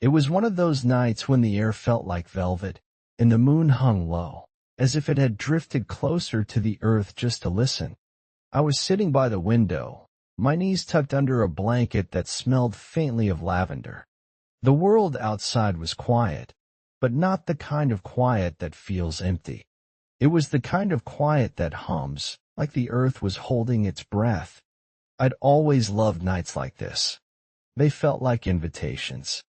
It was one of those nights when the air felt like velvet, and the moon hung low, as if it had drifted closer to the earth just to listen. I was sitting by the window, my knees tucked under a blanket that smelled faintly of lavender. The world outside was quiet, but not the kind of quiet that feels empty. It was the kind of quiet that hums, like the earth was holding its breath. I'd always loved nights like this. They felt like invitations.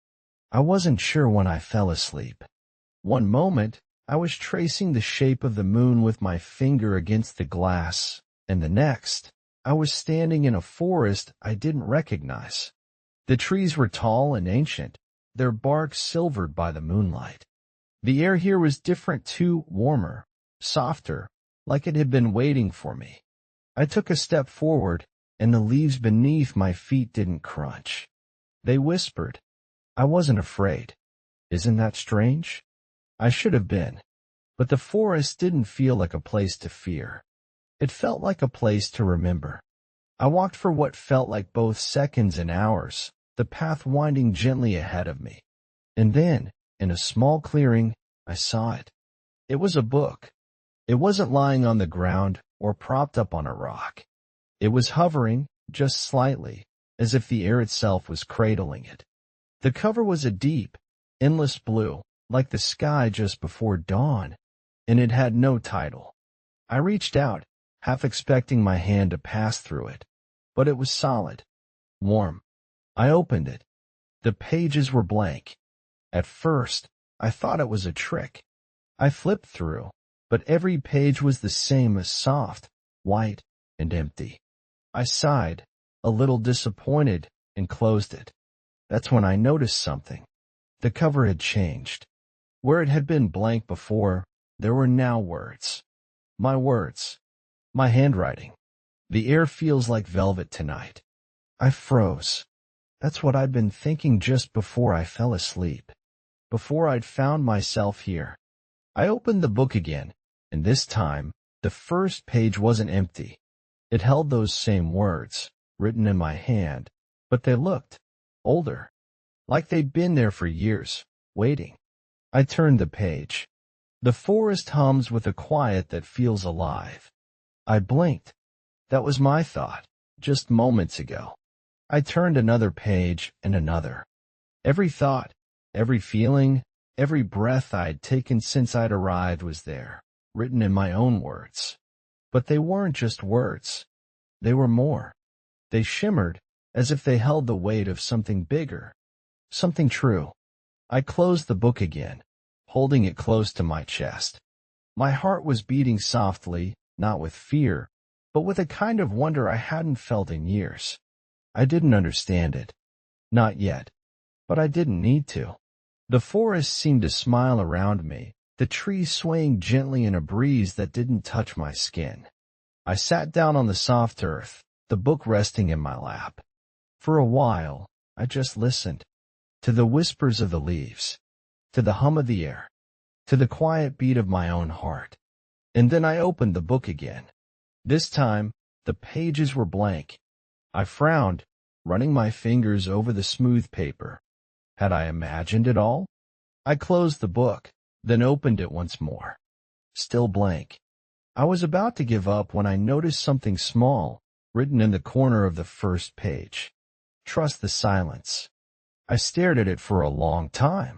I wasn't sure when I fell asleep. One moment, I was tracing the shape of the moon with my finger against the glass, and the next, I was standing in a forest I didn't recognize. The trees were tall and ancient, their bark silvered by the moonlight. The air here was different too, warmer, softer, like it had been waiting for me. I took a step forward, and the leaves beneath my feet didn't crunch. They whispered. I wasn't afraid. Isn't that strange? I should have been. But the forest didn't feel like a place to fear. It felt like a place to remember. I walked for what felt like both seconds and hours, the path winding gently ahead of me. And then, in a small clearing, I saw it. It was a book. It wasn't lying on the ground or propped up on a rock. It was hovering, just slightly, as if the air itself was cradling it. The cover was a deep, endless blue, like the sky just before dawn, and it had no title. I reached out, half expecting my hand to pass through it, but it was solid, warm. I opened it. The pages were blank. At first, I thought it was a trick. I flipped through, but every page was the same as soft, white, and empty. I sighed, a little disappointed, and closed it. That's when I noticed something. The cover had changed. Where it had been blank before, there were now words. My words. My handwriting. The air feels like velvet tonight. I froze. That's what I'd been thinking just before I fell asleep. Before I'd found myself here. I opened the book again, and this time, the first page wasn't empty. It held those same words, written in my hand, but they looked older, like they'd been there for years, waiting. I turned the page. The forest hums with a quiet that feels alive. I blinked. That was my thought, just moments ago. I turned another page and another. Every thought, every feeling, every breath I'd taken since I'd arrived was there, written in my own words. But they weren't just words. They were more. They shimmered, as if they held the weight of something bigger, something true. I closed the book again, holding it close to my chest. My heart was beating softly, not with fear, but with a kind of wonder I hadn't felt in years. I didn't understand it. Not yet. But I didn't need to. The forest seemed to smile around me, the trees swaying gently in a breeze that didn't touch my skin. I sat down on the soft earth, the book resting in my lap. For a while, I just listened. To the whispers of the leaves. To the hum of the air. To the quiet beat of my own heart. And then I opened the book again. This time, the pages were blank. I frowned, running my fingers over the smooth paper. Had I imagined it all? I closed the book, then opened it once more. Still blank. I was about to give up when I noticed something small, written in the corner of the first page. Trust the silence. I stared at it for a long time.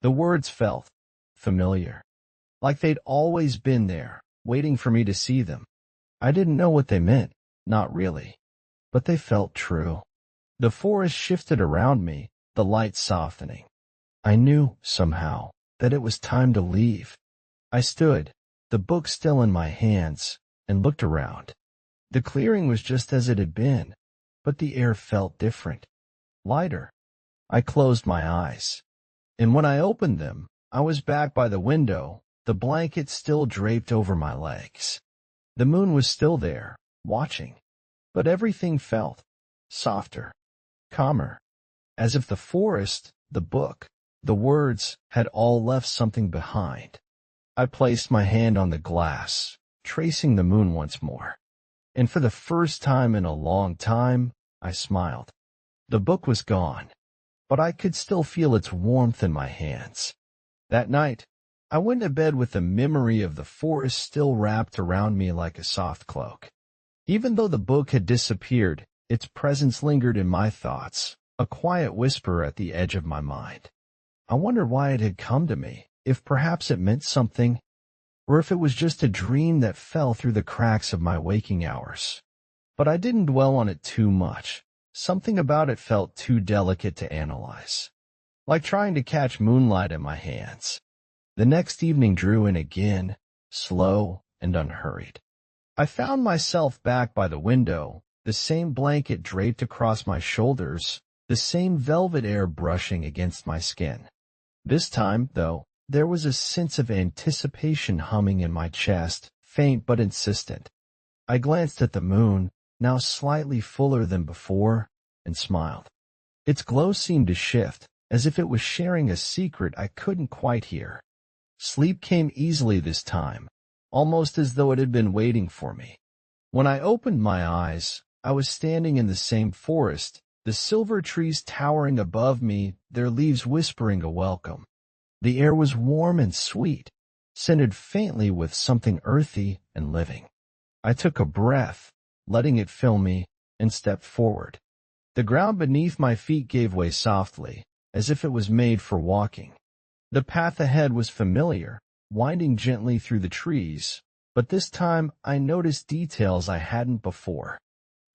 The words felt familiar, like they'd always been there, waiting for me to see them. I didn't know what they meant, not really, but they felt true. The forest shifted around me, the light softening. I knew, somehow, that it was time to leave. I stood, the book still in my hands, and looked around. The clearing was just as it had been, but the air felt different, lighter. I closed my eyes, and when I opened them, I was back by the window, the blanket still draped over my legs. The moon was still there, watching, but everything felt softer, calmer, as if the forest, the book, the words had all left something behind. I placed my hand on the glass, tracing the moon once more, and for the first time in a long time, I smiled. The book was gone, but I could still feel its warmth in my hands. That night, I went to bed with the memory of the forest still wrapped around me like a soft cloak. Even though the book had disappeared, its presence lingered in my thoughts, a quiet whisper at the edge of my mind. I wondered why it had come to me, if perhaps it meant something, or if it was just a dream that fell through the cracks of my waking hours. But I didn't dwell on it too much. Something about it felt too delicate to analyze, like trying to catch moonlight in my hands. The next evening drew in again, slow and unhurried. I found myself back by the window, the same blanket draped across my shoulders, the same velvet air brushing against my skin. This time, though, there was a sense of anticipation humming in my chest, faint but insistent. I glanced at the moon, now slightly fuller than before, and smiled. Its glow seemed to shift, as if it was sharing a secret I couldn't quite hear. Sleep came easily this time, almost as though it had been waiting for me. When I opened my eyes, I was standing in the same forest, the silver trees towering above me, their leaves whispering a welcome. The air was warm and sweet, scented faintly with something earthy and living. I took a breath, letting it fill me, and stepped forward. The ground beneath my feet gave way softly, as if it was made for walking. The path ahead was familiar, winding gently through the trees, but this time I noticed details I hadn't before.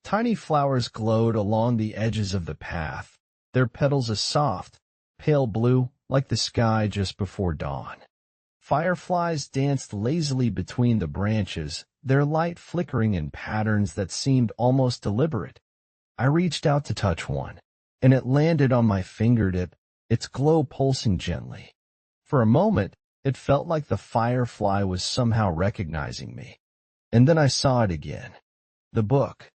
Tiny flowers glowed along the edges of the path, their petals a soft, pale blue like the sky just before dawn. Fireflies danced lazily between the branches, their light flickering in patterns that seemed almost deliberate. I reached out to touch one, and it landed on my fingertip, its glow pulsing gently. For a moment, it felt like the firefly was somehow recognizing me. And then I saw it again. The book.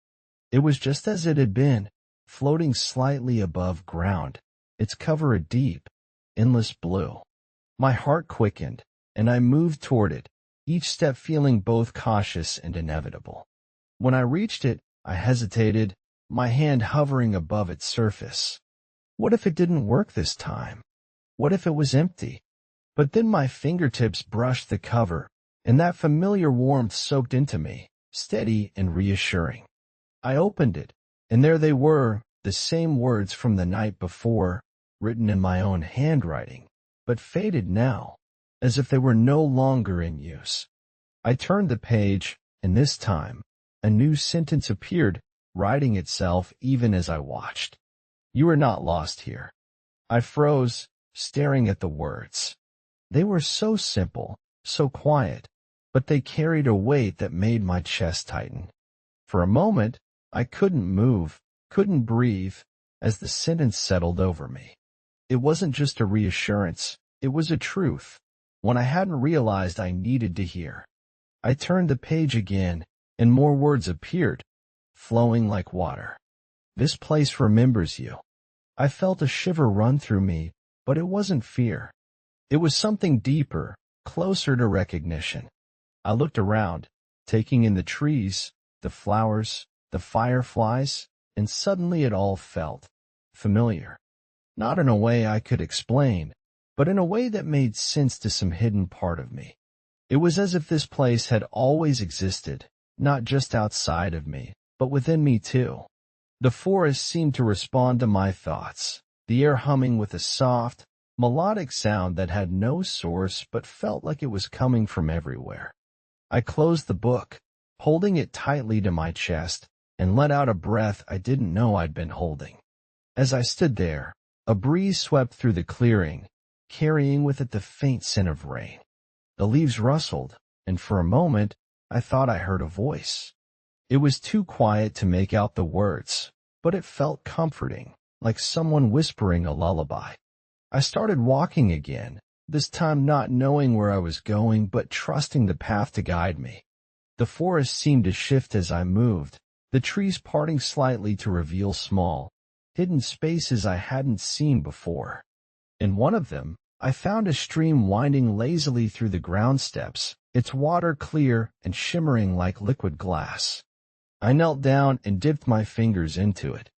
It was just as it had been, floating slightly above ground, its cover a deep, endless blue. My heart quickened, and I moved toward it, each step feeling both cautious and inevitable. When I reached it, I hesitated, my hand hovering above its surface. What if it didn't work this time? What if it was empty? But then my fingertips brushed the cover, and that familiar warmth soaked into me, steady and reassuring. I opened it, and there they were, the same words from the night before, written in my own handwriting, but faded now, as if they were no longer in use. I turned the page, and this time, a new sentence appeared, writing itself even as I watched. You are not lost here. I froze, staring at the words. They were so simple, so quiet, but they carried a weight that made my chest tighten. For a moment, I couldn't move, couldn't breathe, as the sentence settled over me. It wasn't just a reassurance, it was a truth, one I hadn't realized I needed to hear. I turned the page again, and more words appeared, flowing like water. This place remembers you. I felt a shiver run through me, but it wasn't fear. It was something deeper, closer to recognition. I looked around, taking in the trees, the flowers, the fireflies, and suddenly it all felt familiar. Not in a way I could explain, but in a way that made sense to some hidden part of me. It was as if this place had always existed, not just outside of me, but within me too. The forest seemed to respond to my thoughts, the air humming with a soft, melodic sound that had no source but felt like it was coming from everywhere. I closed the book, holding it tightly to my chest, and let out a breath I didn't know I'd been holding. As I stood there, a breeze swept through the clearing, carrying with it the faint scent of rain. The leaves rustled, and for a moment, I thought I heard a voice. It was too quiet to make out the words, but it felt comforting, like someone whispering a lullaby. I started walking again, this time not knowing where I was going but trusting the path to guide me. The forest seemed to shift as I moved, the trees parting slightly to reveal small, hidden spaces I hadn't seen before. In one of them, I found a stream winding lazily through the ground steps, its water clear and shimmering like liquid glass. I knelt down and dipped my fingers into it.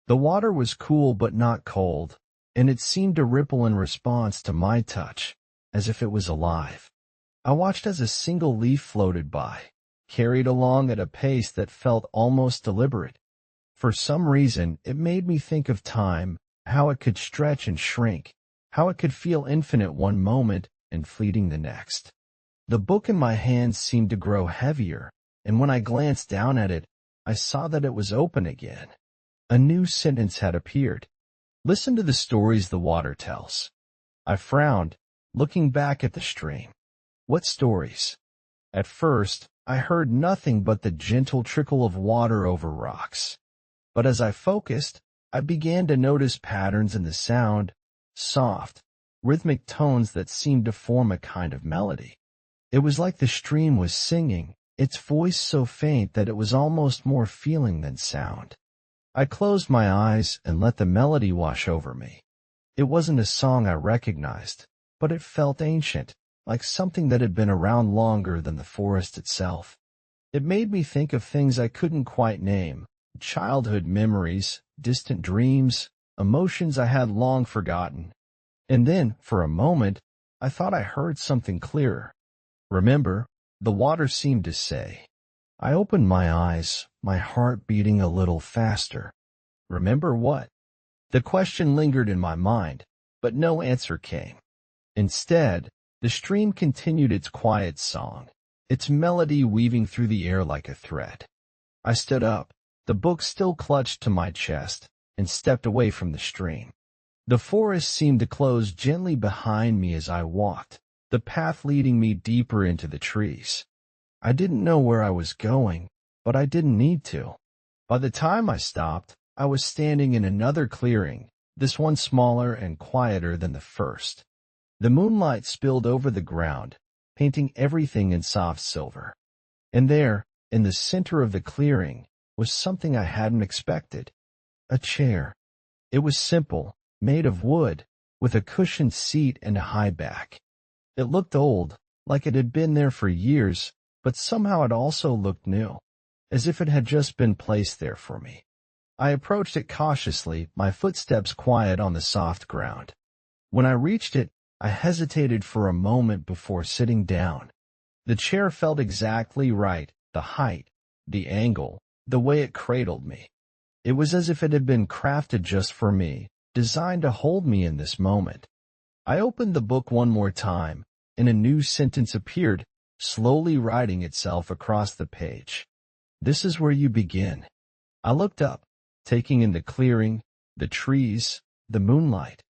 The water was cool but not cold, and it seemed to ripple in response to my touch, as if it was alive. I watched as a single leaf floated by, carried along at a pace that felt almost deliberate. For some reason, it made me think of time, how it could stretch and shrink, how it could feel infinite one moment and fleeting the next. The book in my hands seemed to grow heavier, and when I glanced down at it, I saw that it was open again. A new sentence had appeared. Listen to the stories the water tells. I frowned, looking back at the stream. What stories? At first, I heard nothing but the gentle trickle of water over rocks. But as I focused, I began to notice patterns in the sound, soft, rhythmic tones that seemed to form a kind of melody. It was like the stream was singing, its voice so faint that it was almost more feeling than sound. I closed my eyes and let the melody wash over me. It wasn't a song I recognized, but it felt ancient, like something that had been around longer than the forest itself. It made me think of things I couldn't quite name, childhood memories, distant dreams, emotions I had long forgotten. And then, for a moment, I thought I heard something clearer. Remember, the water seemed to say. I opened my eyes, my heart beating a little faster. Remember what? The question lingered in my mind, but no answer came. Instead, the stream continued its quiet song, its melody weaving through the air like a thread. I stood up, the book still clutched to my chest, and stepped away from the stream. The forest seemed to close gently behind me as I walked, the path leading me deeper into the trees. I didn't know where I was going, but I didn't need to. By the time I stopped, I was standing in another clearing, this one smaller and quieter than the first. The moonlight spilled over the ground, painting everything in soft silver. And there, in the center of the clearing, was something I hadn't expected. A chair. It was simple, made of wood, with a cushioned seat and a high back. It looked old, like it had been there for years, but somehow it also looked new, as if it had just been placed there for me. I approached it cautiously, my footsteps quiet on the soft ground. When I reached it, I hesitated for a moment before sitting down. The chair felt exactly right, the height, the angle, the way it cradled me. It was as if it had been crafted just for me, designed to hold me in this moment. I opened the book one more time, and a new sentence appeared, slowly writing itself across the page. This is where you begin. I looked up, taking in the clearing, the trees, the moonlight.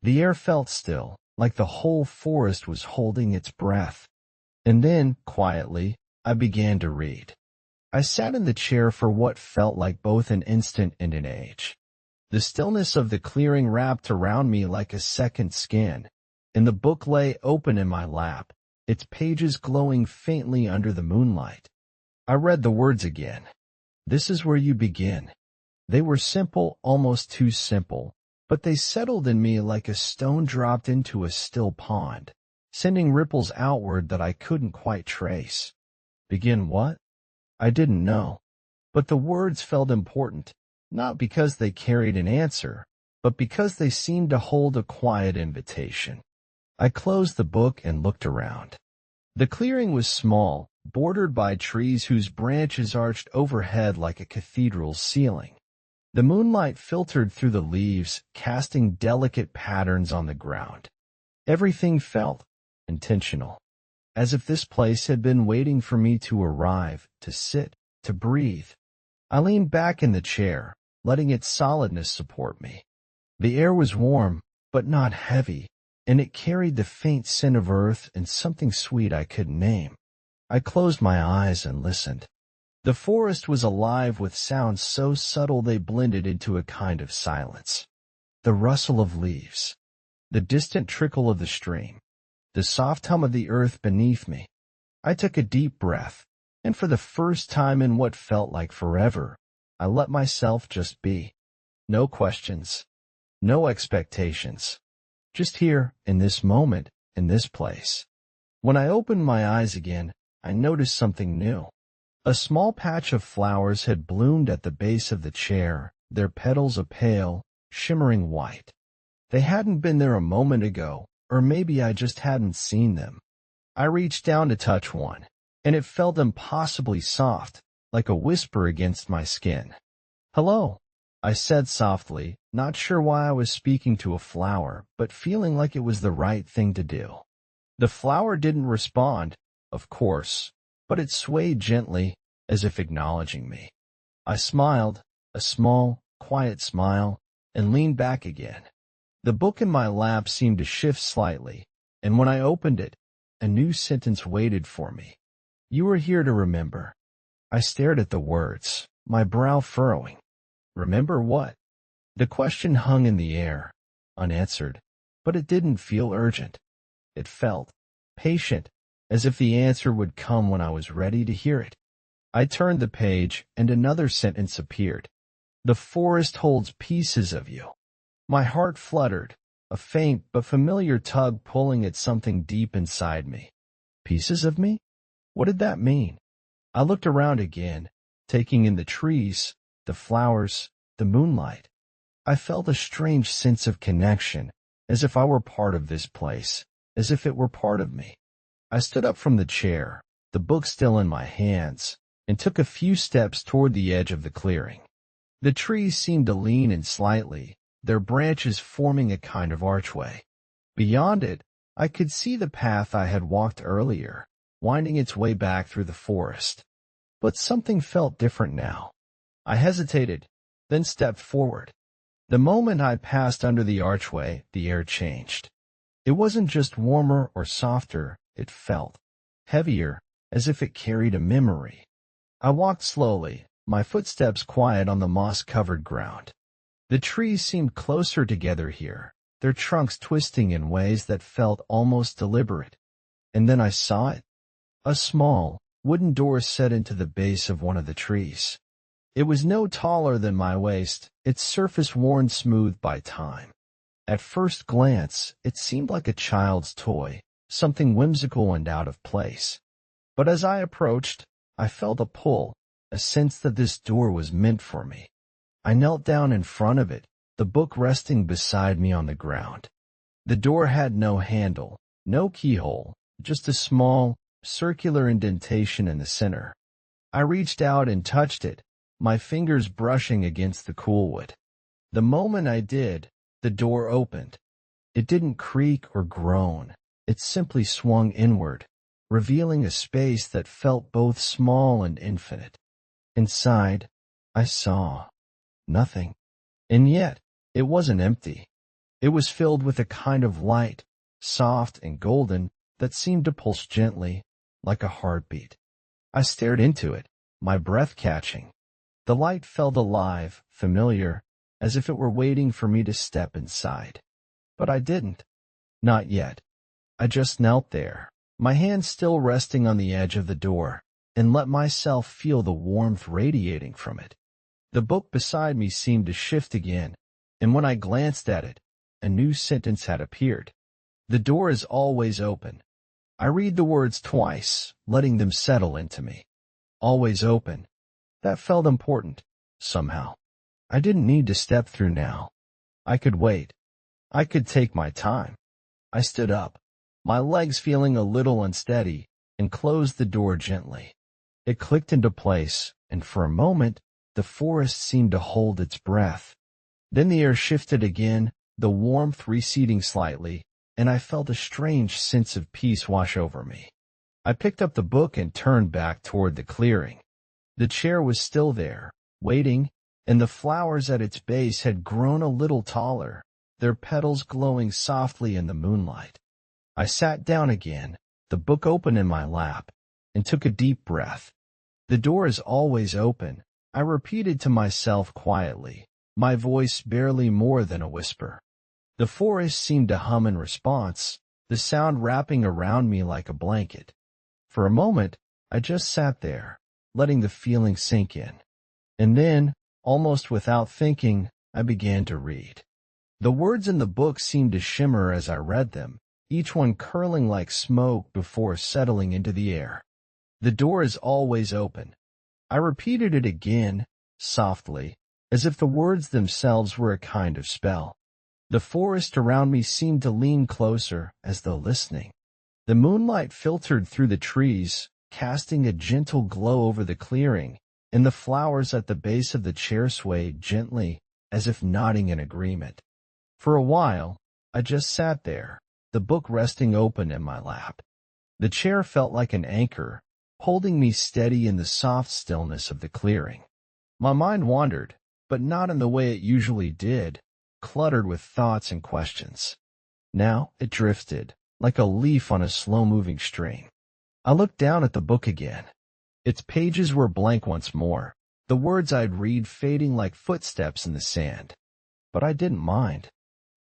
The air felt still, like the whole forest was holding its breath. And then, quietly, I began to read. I sat in the chair for what felt like both an instant and an age. The stillness of the clearing wrapped around me like a second skin, and the book lay open in my lap, its pages glowing faintly under the moonlight. I read the words again. This is where you begin. They were simple, almost too simple, but they settled in me like a stone dropped into a still pond, sending ripples outward that I couldn't quite trace. Begin what? I didn't know. But the words felt important, not because they carried an answer, but because they seemed to hold a quiet invitation. I closed the book and looked around. The clearing was small, bordered by trees whose branches arched overhead like a cathedral's ceiling. The moonlight filtered through the leaves, casting delicate patterns on the ground. Everything felt intentional, as if this place had been waiting for me to arrive, to sit, to breathe. I leaned back in the chair, letting its solidness support me. The air was warm, but not heavy, and it carried the faint scent of earth and something sweet I couldn't name. I closed my eyes and listened. The forest was alive with sounds so subtle they blended into a kind of silence. The rustle of leaves, the distant trickle of the stream, the soft hum of the earth beneath me. I took a deep breath, and for the first time in what felt like forever, I let myself just be. No questions, no expectations. Just here, in this moment, in this place. When I opened my eyes again, I noticed something new. A small patch of flowers had bloomed at the base of the chair, their petals a pale, shimmering white. They hadn't been there a moment ago, or maybe I just hadn't seen them. I reached down to touch one, and it felt impossibly soft, like a whisper against my skin. "Hello," I said softly, not sure why I was speaking to a flower, but feeling like it was the right thing to do. The flower didn't respond, of course, but it swayed gently, as if acknowledging me. I smiled, a small, quiet smile, and leaned back again. The book in my lap seemed to shift slightly, and when I opened it, a new sentence waited for me. "You are here to remember." I stared at the words, my brow furrowing. Remember what? The question hung in the air, unanswered, but it didn't feel urgent. It felt patient, as if the answer would come when I was ready to hear it. I turned the page, and another sentence appeared. "The forest holds pieces of you." My heart fluttered, a faint but familiar tug pulling at something deep inside me. Pieces of me? What did that mean? I looked around again, taking in the trees, the flowers, the moonlight. I felt a strange sense of connection, as if I were part of this place, as if it were part of me. I stood up from the chair, the book still in my hands, and took a few steps toward the edge of the clearing. The trees seemed to lean in slightly, their branches forming a kind of archway. Beyond it, I could see the path I had walked earlier, winding its way back through the forest. But something felt different now. I hesitated, then stepped forward. The moment I passed under the archway, the air changed. It wasn't just warmer or softer, it felt heavier, as if it carried a memory. I walked slowly, my footsteps quiet on the moss-covered ground. The trees seemed closer together here, their trunks twisting in ways that felt almost deliberate. And then I saw it. A small, wooden door set into the base of one of the trees. It was no taller than my waist, its surface worn smooth by time. At first glance, it seemed like a child's toy, something whimsical and out of place. But as I approached, I felt a pull, a sense that this door was meant for me. I knelt down in front of it, the book resting beside me on the ground. The door had no handle, no keyhole, just a small, circular indentation in the center. I reached out and touched it, my fingers brushing against the cool wood. The moment I did, the door opened. It didn't creak or groan, it simply swung inward, revealing a space that felt both small and infinite. Inside, I saw nothing. And yet, it wasn't empty. It was filled with a kind of light, soft and golden, that seemed to pulse gently, like a heartbeat. I stared into it, my breath catching. The light felt alive, familiar, as if it were waiting for me to step inside. But I didn't. Not yet. I just knelt there, my hand still resting on the edge of the door, and let myself feel the warmth radiating from it. The book beside me seemed to shift again, and when I glanced at it, a new sentence had appeared. "The door is always open." I read the words twice, letting them settle into me. Always open. That felt important, somehow. I didn't need to step through now. I could wait. I could take my time. I stood up, my legs feeling a little unsteady, and closed the door gently. It clicked into place, and for a moment, the forest seemed to hold its breath. Then the air shifted again, the warmth receding slightly, and I felt a strange sense of peace wash over me. I picked up the book and turned back toward the clearing. The chair was still there, waiting, and the flowers at its base had grown a little taller, their petals glowing softly in the moonlight. I sat down again, the book open in my lap, and took a deep breath. "The door is always open," I repeated to myself quietly, my voice barely more than a whisper. The forest seemed to hum in response, the sound wrapping around me like a blanket. For a moment, I just sat there, letting the feeling sink in. And then, almost without thinking, I began to read. The words in the book seemed to shimmer as I read them, each one curling like smoke before settling into the air. "The door is always open." I repeated it again, softly, as if the words themselves were a kind of spell. The forest around me seemed to lean closer, as though listening. The moonlight filtered through the trees, casting a gentle glow over the clearing, and the flowers at the base of the chair swayed gently, as if nodding in agreement. For a while, I just sat there, the book resting open in my lap. The chair felt like an anchor, holding me steady in the soft stillness of the clearing. My mind wandered, but not in the way it usually did, cluttered with thoughts and questions. Now it drifted, like a leaf on a slow-moving string. I looked down at the book again. Its pages were blank once more, the words I'd read fading like footsteps in the sand. But I didn't mind.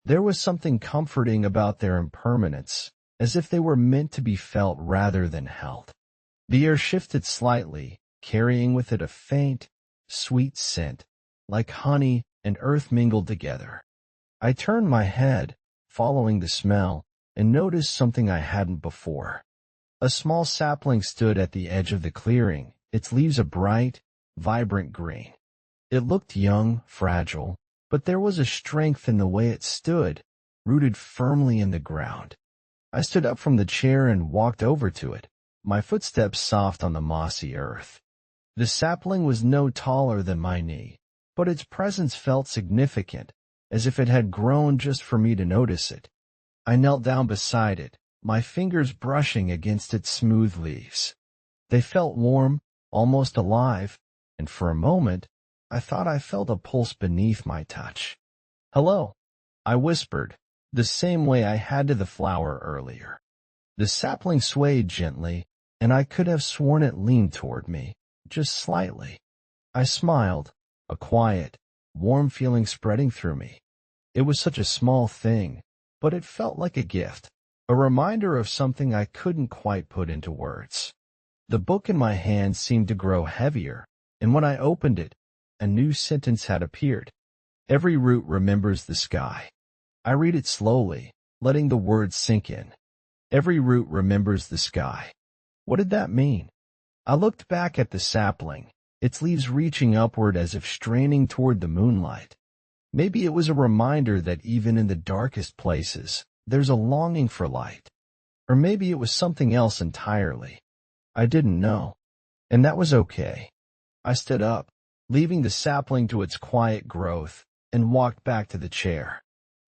There was something comforting about their impermanence, as if they were meant to be felt rather than held. The air shifted slightly, carrying with it a faint, sweet scent, like honey and earth mingled together. I turned my head, following the smell, and noticed something I hadn't before. A small sapling stood at the edge of the clearing, its leaves a bright, vibrant green. It looked young, fragile, but there was a strength in the way it stood, rooted firmly in the ground. I stood up from the chair and walked over to it, my footsteps soft on the mossy earth. The sapling was no taller than my knee, but its presence felt significant, as if it had grown just for me to notice it. I knelt down beside it, my fingers brushing against its smooth leaves. They felt warm, almost alive, and for a moment, I thought I felt a pulse beneath my touch. "Hello," I whispered, the same way I had to the flower earlier. The sapling swayed gently, and I could have sworn it leaned toward me, just slightly. I smiled, a quiet, warm feeling spreading through me. It was such a small thing, but it felt like a gift, a reminder of something I couldn't quite put into words. The book in my hand seemed to grow heavier, and when I opened it, a new sentence had appeared. "Every root remembers the sky." I read it slowly, letting the words sink in. Every root remembers the sky. What did that mean? I looked back at the sapling, its leaves reaching upward as if straining toward the moonlight. Maybe it was a reminder that even in the darkest places, there's a longing for light. Or maybe it was something else entirely. I didn't know. And that was okay. I stood up, leaving the sapling to its quiet growth, and walked back to the chair.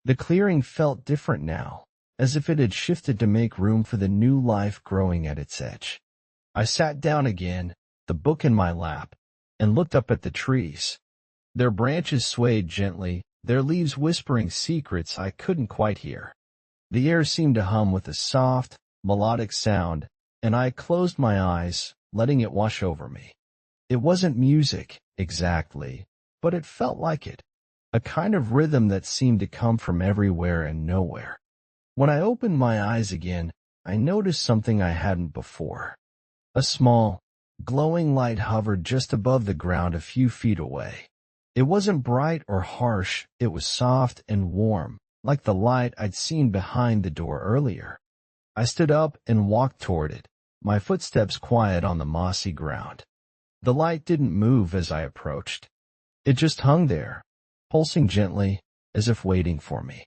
The clearing felt different now, as if it had shifted to make room for the new life growing at its edge. I sat down again, the book in my lap, and looked up at the trees. Their branches swayed gently, their leaves whispering secrets I couldn't quite hear. The air seemed to hum with a soft, melodic sound, and I closed my eyes, letting it wash over me. It wasn't music, exactly, but it felt like it. A kind of rhythm that seemed to come from everywhere and nowhere. When I opened my eyes again, I noticed something I hadn't before. A small, glowing light hovered just above the ground a few feet away. It wasn't bright or harsh, it was soft and warm, like the light I'd seen behind the door earlier. I stood up and walked toward it, my footsteps quiet on the mossy ground. The light didn't move as I approached. It just hung there, pulsing gently, as if waiting for me.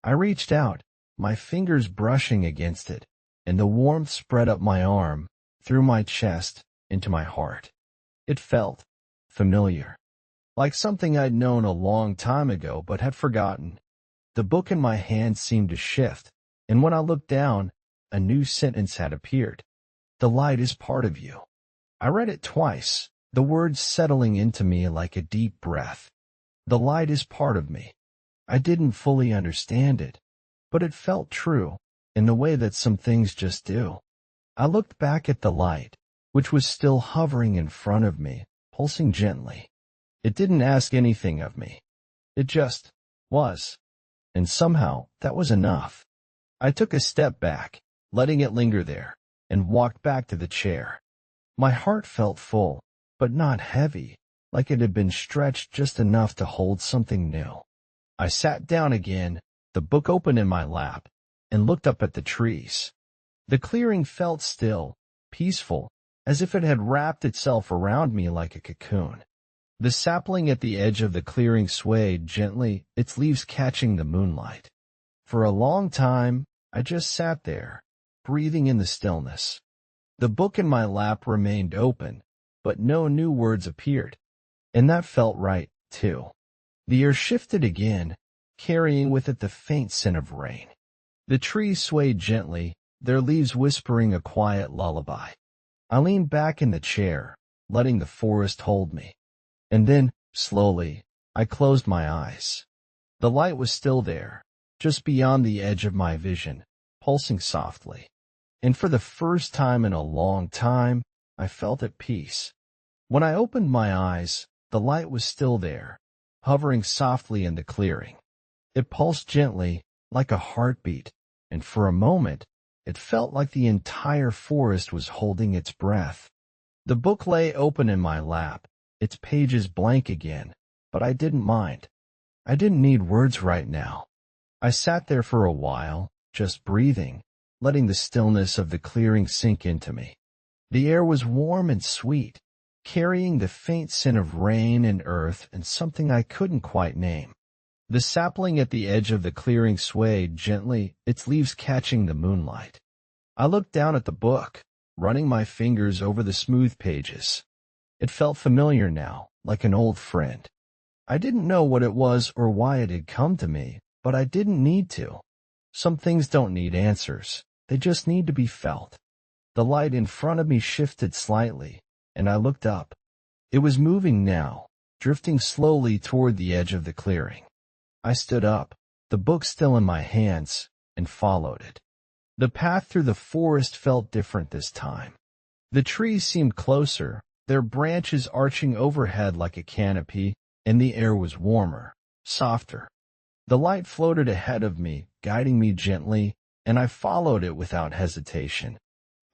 I reached out, my fingers brushing against it, and the warmth spread up my arm, through my chest, into my heart. It felt familiar, like something I'd known a long time ago but had forgotten. The book in my hand seemed to shift, and when I looked down, a new sentence had appeared. "The light is part of you." I read it twice, the words settling into me like a deep breath. The light is part of me. I didn't fully understand it, but it felt true, in the way that some things just do. I looked back at the light, which was still hovering in front of me, pulsing gently. It didn't ask anything of me. It just was. And somehow, that was enough. I took a step back, letting it linger there, and walked back to the chair. My heart felt full, but not heavy, like it had been stretched just enough to hold something new. I sat down again, the book open in my lap, and looked up at the trees. The clearing felt still, peaceful, as if it had wrapped itself around me like a cocoon. The sapling at the edge of the clearing swayed gently, its leaves catching the moonlight. For a long time, I just sat there, breathing in the stillness. The book in my lap remained open, but no new words appeared. And that felt right, too. The air shifted again, carrying with it the faint scent of rain. The trees swayed gently, their leaves whispering a quiet lullaby. I leaned back in the chair, letting the forest hold me. And then, slowly, I closed my eyes. The light was still there, just beyond the edge of my vision, pulsing softly. And for the first time in a long time, I felt at peace. When I opened my eyes, the light was still there, hovering softly in the clearing. It pulsed gently, like a heartbeat, and for a moment, it felt like the entire forest was holding its breath. The book lay open in my lap, its pages blank again, but I didn't mind. I didn't need words right now. I sat there for a while, just breathing, letting the stillness of the clearing sink into me. The air was warm and sweet, carrying the faint scent of rain and earth and something I couldn't quite name. The sapling at the edge of the clearing swayed gently, its leaves catching the moonlight. I looked down at the book, running my fingers over the smooth pages. It felt familiar now, like an old friend. I didn't know what it was or why it had come to me, but I didn't need to. Some things don't need answers. They just need to be felt. The light in front of me shifted slightly, and I looked up. It was moving now, drifting slowly toward the edge of the clearing. I stood up, the book still in my hands, and followed it. The path through the forest felt different this time. The trees seemed closer, their branches arching overhead like a canopy, and the air was warmer, softer. The light floated ahead of me, guiding me gently, and I followed it without hesitation.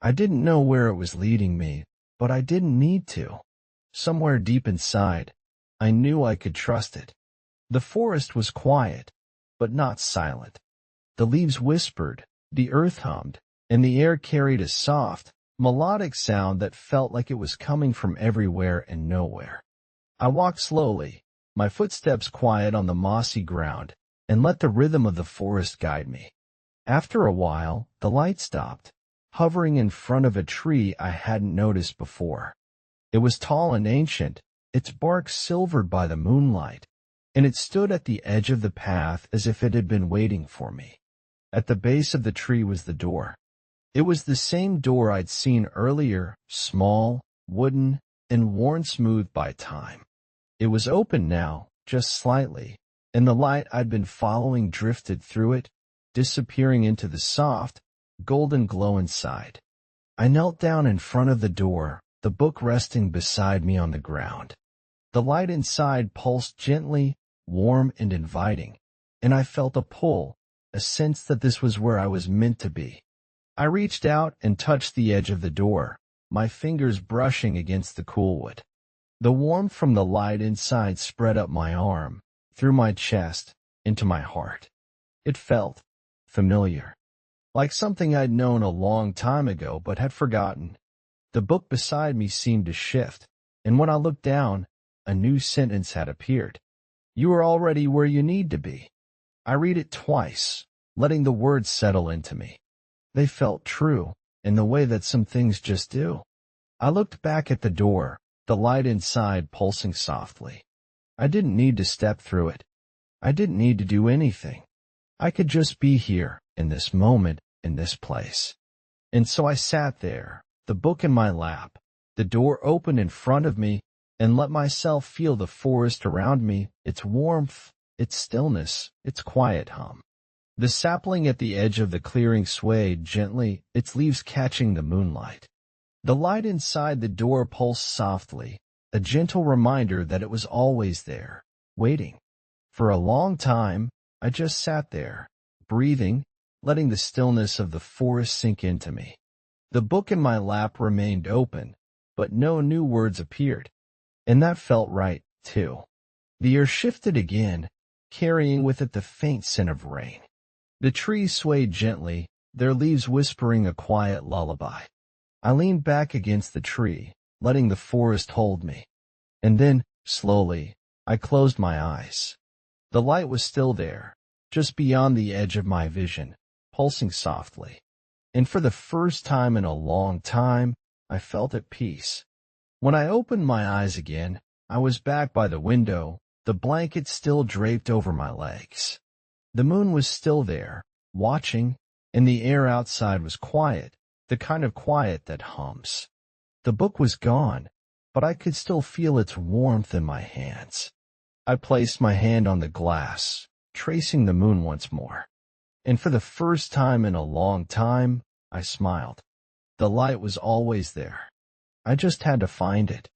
I didn't know where it was leading me, but I didn't need to. Somewhere deep inside, I knew I could trust it. The forest was quiet, but not silent. The leaves whispered, the earth hummed, and the air carried a soft, melodic sound that felt like it was coming from everywhere and nowhere. I walked slowly, my footsteps quiet on the mossy ground, and let the rhythm of the forest guide me. After a while, the light stopped, hovering in front of a tree I hadn't noticed before. It was tall and ancient, its bark silvered by the moonlight, and it stood at the edge of the path as if it had been waiting for me. At the base of the tree was the door. It was the same door I'd seen earlier, small, wooden, and worn smooth by time. It was open now, just slightly, and the light I'd been following drifted through it, disappearing into the soft, golden glow inside. I knelt down in front of the door, the book resting beside me on the ground. The light inside pulsed gently, warm and inviting, and I felt a pull, a sense that this was where I was meant to be. I reached out and touched the edge of the door, my fingers brushing against the cool wood. The warmth from the light inside spread up my arm, through my chest, into my heart. It felt familiar, like something I'd known a long time ago but had forgotten. The book beside me seemed to shift, and when I looked down, a new sentence had appeared. You are already where you need to be. I read it twice, letting the words settle into me. They felt true, in the way that some things just do. I looked back at the door, the light inside pulsing softly. I didn't need to step through it. I didn't need to do anything. I could just be here, in this moment, in this place. And so I sat there, the book in my lap, the door open in front of me, and let myself feel the forest around me, its warmth, its stillness, its quiet hum. The sapling at the edge of the clearing swayed gently, its leaves catching the moonlight. The light inside the door pulsed softly, a gentle reminder that it was always there, waiting. For a long time, I just sat there, breathing, letting the stillness of the forest sink into me. The book in my lap remained open, but no new words appeared. And that felt right, too. The air shifted again, carrying with it the faint scent of rain. The trees swayed gently, their leaves whispering a quiet lullaby. I leaned back against the tree, letting the forest hold me. And then, Slowly, I closed my eyes. The light was still there, just beyond the edge of my vision, pulsing softly. And for the first time in a long time, I felt at peace. When I opened my eyes again, I was back by the window, the blanket still draped over my legs. The moon was still there, watching, and the air outside was quiet, the kind of quiet that hums. The book was gone, but I could still feel its warmth in my hands. I placed my hand on the glass, tracing the moon once more. And for the first time in a long time, I smiled. The light was always there. I just had to find it.